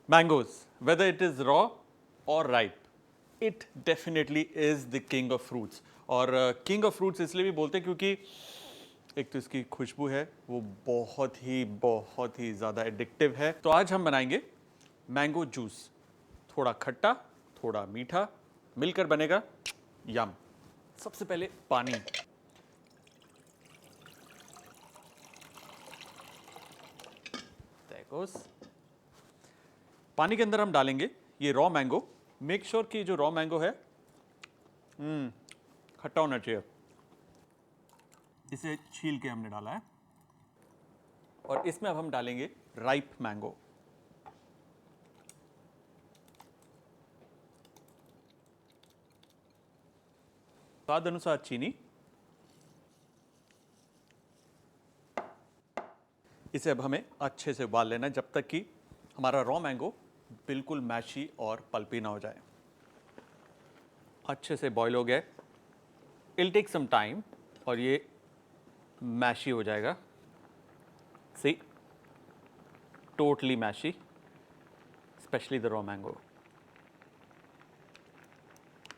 Mangoes, whether it is raw or ripe, it definitely is the king of fruits. और king of fruits इसलिए भी बोलते हैं क्योंकि एक तो इसकी खुशबू है वो बहुत ही ज़्यादा एडिक्टिव है। तो आज हम बनाएंगे मैंगो जूस, थोड़ा खट्टा थोड़ा मीठा मिलकर बनेगा यम। सबसे पहले पानी, पानी के अंदर हम डालेंगे ये रॉ मैंगो। मेक श्योर कि जो रॉ मैंगो है खट्टा होना चाहिए। इसे छील के हमने डाला है और इसमें अब हम डालेंगे राइप मैंगो। स्वाद अनुसार चीनी। इसे अब हमें अच्छे से उबाल लेना है जब तक कि हमारा रॉ मैंगो बिल्कुल मैशी और पल्पी ना हो जाए। अच्छे से बॉईल हो गया, इट टेक सम टाइम और ये मैशी हो जाएगा। See, totally mashy, specially the raw mango.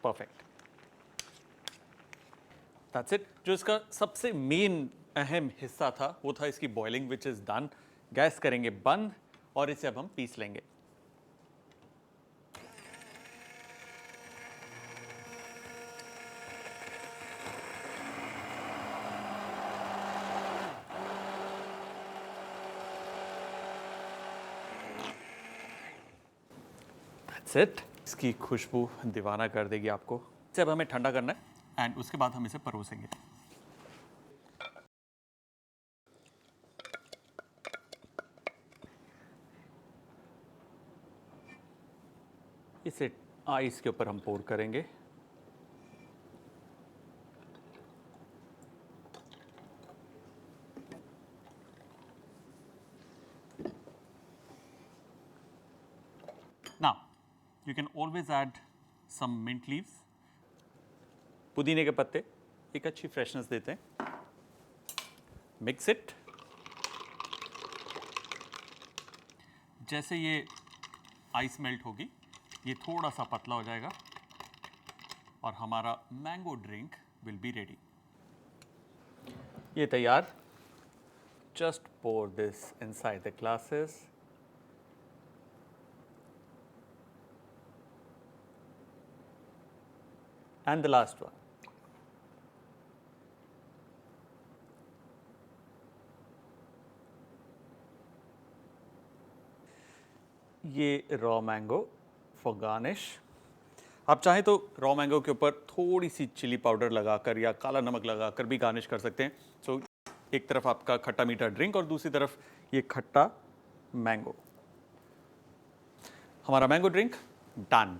Perfect, that's it. जो इसका सबसे मेन अहम हिस्सा था वो था इसकी boiling, which is done. Gas करेंगे बंद और इसे अब हम पीस लेंगे। That's it. इसकी खुशबू दीवाना कर देगी आपको। इसे अब हमें ठंडा करना है एंड उसके बाद हम इसे परोसेंगे। इसे आइस के ऊपर हम पोर करेंगे। Now, you can always add some mint leaves. पुदीने के पत्ते एक अच्छी फ्रेशनेस देते हैं। Mix it. जैसे ये आइस मेल्ट होगी ये थोड़ा सा पतला हो जाएगा और हमारा mango drink will be ready. ये तैयार। Just pour this inside the glasses. And the last one. ये रॉ मैंगो फॉर गार्निश। आप चाहें तो रॉ मैंगो के ऊपर थोड़ी सी चिली पाउडर लगाकर या काला नमक लगाकर भी गार्निश कर सकते हैं। सो एक तरफ आपका खट्टा मीठा ड्रिंक और दूसरी तरफ ये खट्टा मैंगो। हमारा मैंगो ड्रिंक डन।